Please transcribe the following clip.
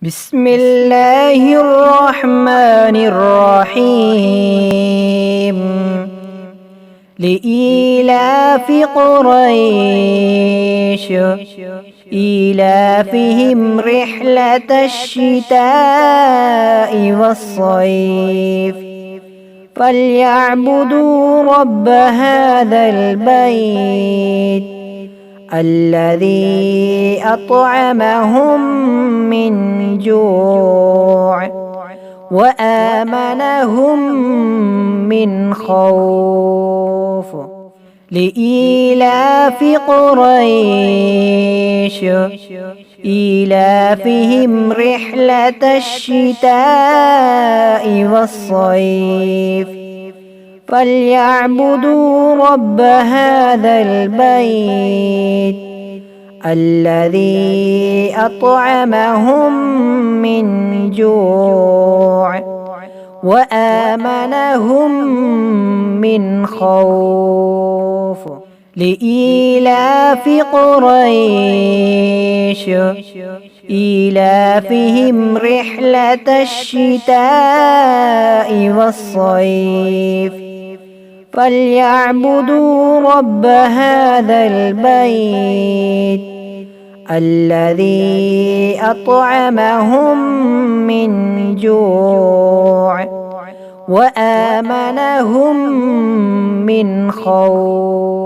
بسم الله الرحمن الرحيم. لإيلاف قريش إيلافهم رحلة الشتاء والصيف فليعبدوا رب هذا البيت الذي أطعمهم من جوع وآمنهم من خوف. لإيلاف قريش إيلافهم رحلة الشتاء والصيف فليعبدوا رب هذا البيت الذي أطعمهم من جوع وآمنهم من خوف. لإيلاف قريش إيلافهم رحلة الشتاء والصيف فليعبدوا رب هذا البيت الذي أطعمهم من جوع وآمنهم من خوف.